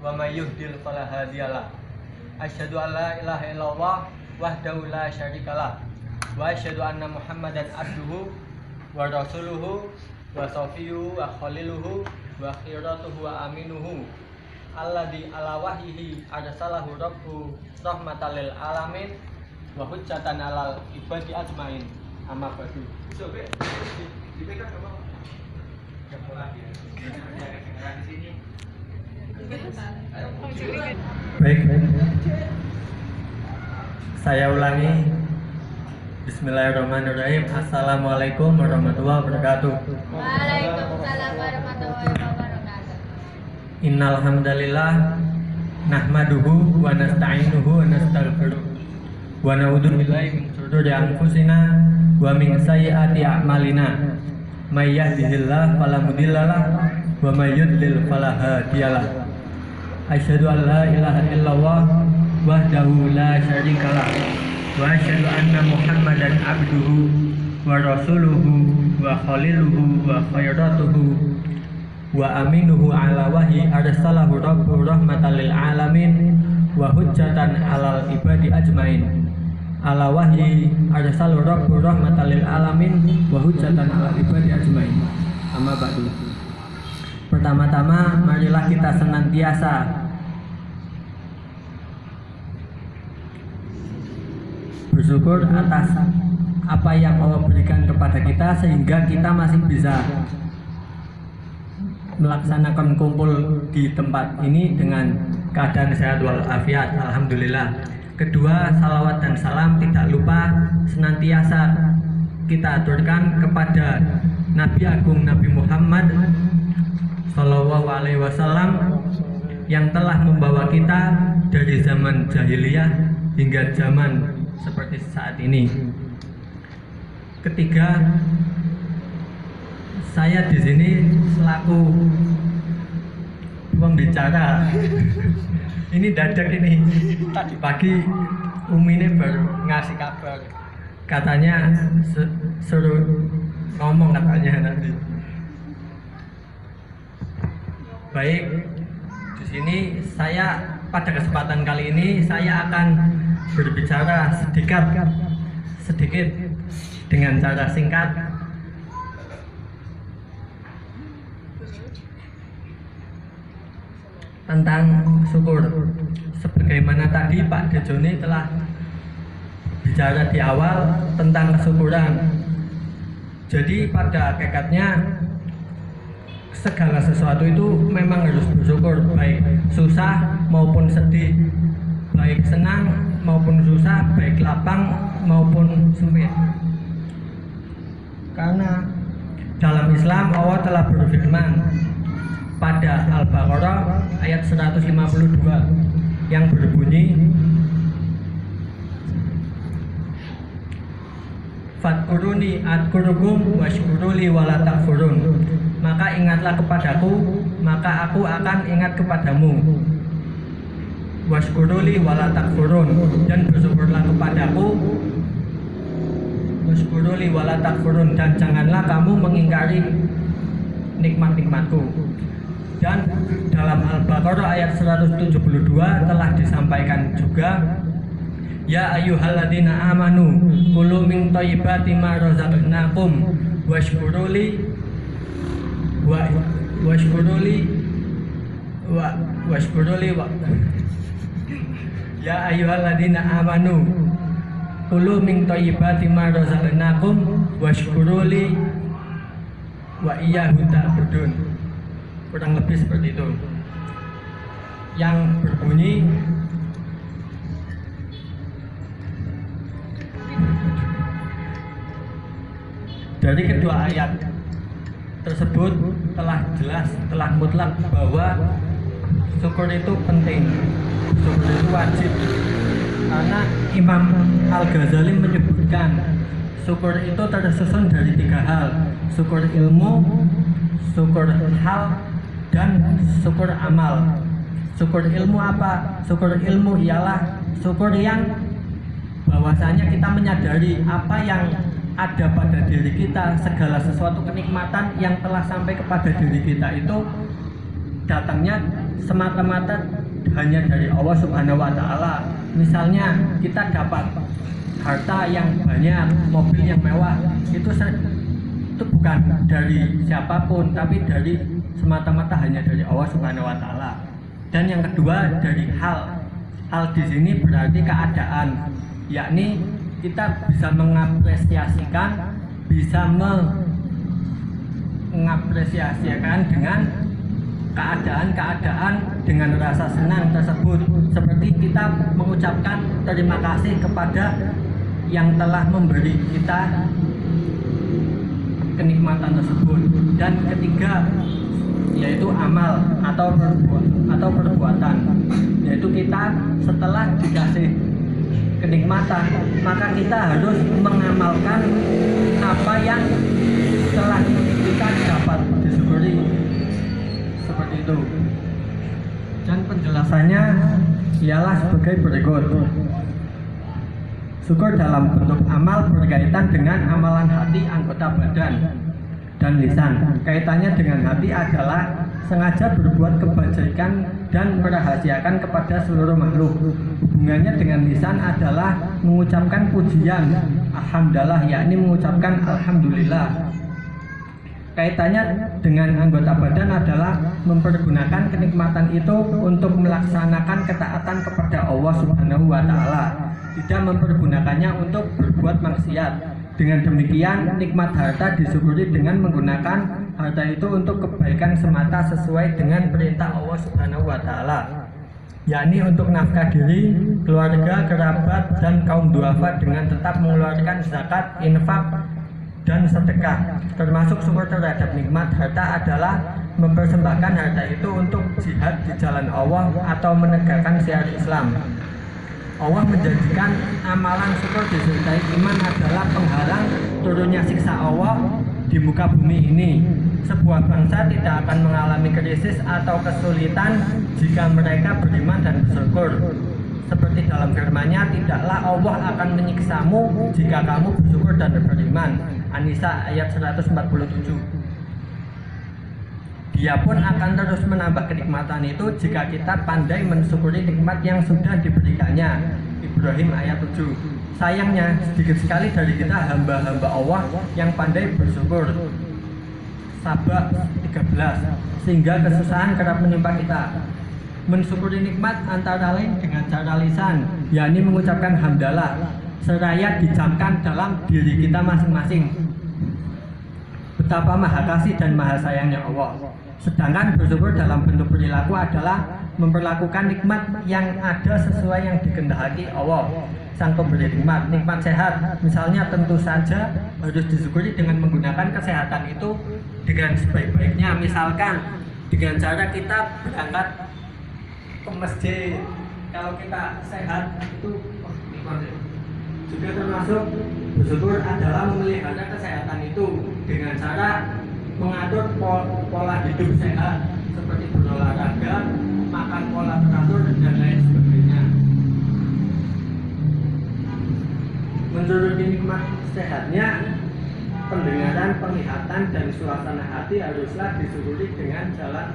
wa may yuhdil fala hadiyalah. Asyhadu an la ilaha illallah wahdahu la syarikalah wa asyhadu anna Muhammadan abduhu wa rasuluhu wa safiyuhu wa khaliluhu wa khiratuhu wa aminuhu alladzi ala wahyihi arsalahu rabbu rahmatan lil alamin wa hujjatan alal ibadi ajmain. Amma ba'du. Dipegang apa? Baik, saya ulangi. Bismillahirrahmanirrahim. Assalamualaikum warahmatullahi wabarakatuh. Waalaikumsalam warahmatullahi wabarakatuh. Innal hamdalillah nahmaduhu wa nasta'inuhu wa nastaghfiruh wa na'udzu billahi min shururi anfusina wa min sayyiati a'malina. May yahdihillahu fala mudhillalah wa may yudlil fala hadiyalah. Asyhadu an la ilaha illallah wahdahu la syarikalah wa asyhadu anna Muhammadan abduhu wa rasuluhu wa khaliluhu wa khairatuhu wa aminuhu ala wahyi arsalahu rabbu rahmatan lil alamin wa hujjatan alal ibadi ajmain. Ala wahyi arsalahu rabbu rahmatan lil alamin wa hujjatan alal ibadi ajmain. Amma ba'du. Pertama-tama marilah kita senantiasa bersyukur atas apa yang Allah berikan kepada kita sehingga kita masih bisa melaksanakan kumpul di tempat ini dengan keadaan sehat walafiat. Alhamdulillah. Kedua, salawat dan salam tidak lupa senantiasa kita aturkan kepada Nabi Agung Nabi Muhammad Sallallahu Alaihi Wasallam yang telah membawa kita dari zaman jahiliyah hingga zaman seperti saat ini. Ketiga, saya di sini selaku pembicara. Ini dadak ini. Tadi pagi Umi ini baru ngasih kabar. Katanya suruh ngomong katanya nanti. Baik, di sini saya pada kesempatan kali ini saya akan berbicara sedikit dengan cara singkat tentang syukur. Sebagaimana tadi Pak Dejoni telah bicara di awal tentang kesyukuran. Jadi pada hakikatnya segala sesuatu itu memang harus bersyukur, baik susah maupun sedih, baik senang maupun susah, baik lapang maupun sempit. Karena dalam Islam Allah telah berfirman pada Al-Baqarah ayat 152 yang berbunyi, Fadkuruni adkurukum washkuruli wala takfurun. Maka ingatlah kepadaku, maka aku akan ingat kepadamu. Washkuruli wala takfurun, dan bersyukurlah kepadaku. Washkuruli wala takfurun, dan janganlah kamu mengingkari nikmat-nikmatku. Dan dalam Al-Baqarah ayat 172 telah disampaikan juga, Ya ayyuhalladzina amanu kulu min thayyibati ma razaqnakum washkuruli Ya ayyuhalladzina amanu kulu min thayyibati ma razaqnakum washkuruli wa iyyahu ta'budun. Kurang lebih seperti itu. Yang berbunyi, dari kedua ayat tersebut telah jelas, telah mutlak bahwa syukur itu penting, syukur itu wajib. Karena Imam Al-Ghazali menyebutkan syukur itu tersusun dari 3 hal: syukur ilmu, syukur hal, dan syukur amal. Syukur ilmu apa? Syukur ilmu ialah syukur yang bahwasanya kita menyadari apa yang ada pada diri kita, segala sesuatu kenikmatan yang telah sampai kepada diri kita itu datangnya semata-mata hanya dari Allah Subhanahu wa taala. Misalnya kita dapat harta yang banyak, mobil yang mewah, itu bukan dari siapapun, tapi dari semata-mata hanya dari Allah Subhanahu wa taala. Dan yang kedua dari hal di sini berarti keadaan, yakni kita bisa mengapresiasikan, bisa mengapresiasikan dengan keadaan dengan rasa senang tersebut, seperti kita mengucapkan terima kasih kepada yang telah memberi kita kenikmatan tersebut. Dan ketiga yaitu amal atau perbuatan, yaitu kita setelah dikasih kenikmatan maka kita harus mengamalkan apa yang telah kita dapat disyukuri, seperti itu. Dan penjelasannya ialah sebagai berikut. Syukur dalam bentuk amal berkaitan dengan amalan hati, anggota badan, dan lisan. Kaitannya dengan hati adalah sengaja berbuat kebajikan dan merahasiakan kepada seluruh makhluk. Hubungannya dengan lisan adalah mengucapkan pujian alhamdulillah, yakni mengucapkan alhamdulillah. Kaitannya dengan anggota badan adalah mempergunakan kenikmatan itu untuk melaksanakan ketaatan kepada Allah Subhanahu wa taala, tidak mempergunakannya untuk berbuat maksiat. Dengan demikian, nikmat harta disyukuri dengan menggunakan harta itu untuk kebaikan semata sesuai dengan perintah Allah Subhanahu wa taala, yakni untuk nafkah diri, keluarga, kerabat, dan kaum duafa dengan tetap mengeluarkan zakat, infak, dan sedekah. Termasuk syukur terhadap nikmat harta adalah mempersembahkan harta itu untuk jihad di jalan Allah atau menegakkan syiar Islam. Allah menjanjikan amalan syukur disertai iman adalah penghalang turunnya siksa Allah di muka bumi ini. Sebuah bangsa tidak akan mengalami krisis atau kesulitan jika mereka beriman dan bersyukur. Seperti dalam firman-Nya, tidaklah Allah akan menyiksamu jika kamu bersyukur dan beriman. An-Nisa ayat 147. Dia pun akan terus menambah kenikmatan itu jika kita pandai mensyukuri nikmat yang sudah diberikannya. Ibrahim ayat 7. Sayangnya sedikit sekali dari kita hamba-hamba Allah yang pandai bersyukur. Sabah 13. Sehingga kesusahan kerap menimpa kita. Mensyukuri nikmat antara lain dengan cara lisan, yakni mengucapkan hamdalah, seraya dijamkan dalam diri kita masing-masing betapa maha kasih dan maha sayangnya Allah. Sedangkan bersyukur dalam bentuk perilaku adalah memperlakukan nikmat yang ada sesuai yang dikehendaki Allah, sang pemberi nikmat. Nikmat sehat misalnya tentu saja harus disyukuri dengan menggunakan kesehatan itu dengan sebaik-baiknya. Misalkan dengan cara kita berangkat ke masjid, kalau kita sehat itu juga termasuk bersyukur adalah memelihara kesehatan itu dengan cara mengatur pola hidup sehat seperti berolahraga, makan pola teratur, dan lain sebagainya. Menurut nikmat sehatnya, pendengaran, penglihatan, dan suasana hati haruslah disyukuri dengan jalan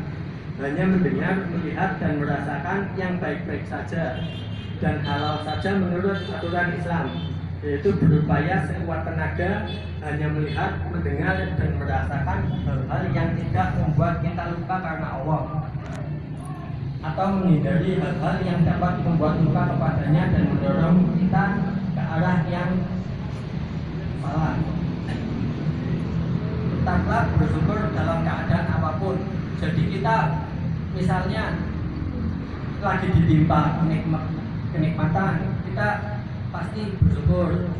hanya mendengar, melihat, dan merasakan yang baik-baik saja dan halal saja menurut aturan Islam, yaitu berupaya sekuat tenaga hanya melihat, mendengar, dan merasakan hal-hal yang tidak membuat kita lupa karena Allah, atau menghindari hal-hal yang dapat membuat lupa kepadanya dan mendorong kita ke arah yang salah. Tetaplah bersyukur dalam keadaan apapun. Jadi kita misalnya lagi ditimpa kenikmatan, kita pasti bersyukur.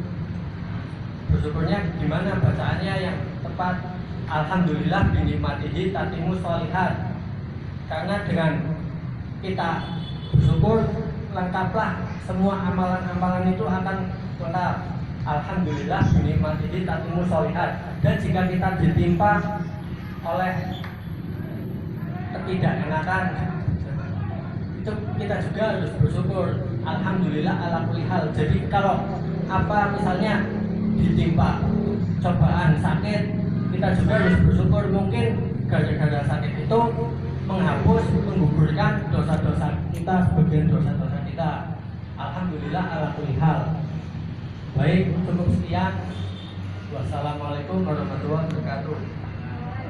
Bersyukurnya gimana? Bacaannya yang tepat, alhamdulillah binikmatihi tatimu sholihat. Karena dengan kita bersyukur, lengkaplah semua amalan-amalan itu akan lengkap. Alhamdulillah binikmatihi tatimu sholihat. Dan jika kita ditimpa oleh ketidakenakan, itu kita juga harus bersyukur. Alhamdulillah ala kulli hal. Jadi kalau apa misalnya ditimpa cobaan sakit, kita juga harus bersyukur. Mungkin gara-gara sakit itu menghapus, menggugurkan dosa-dosa kita, sebagian dosa-dosa kita. Alhamdulillah ala kulli hal. Baik, cukup sekian. Wassalamualaikum warahmatullahi wabarakatuh.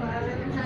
Waalaikumsalam.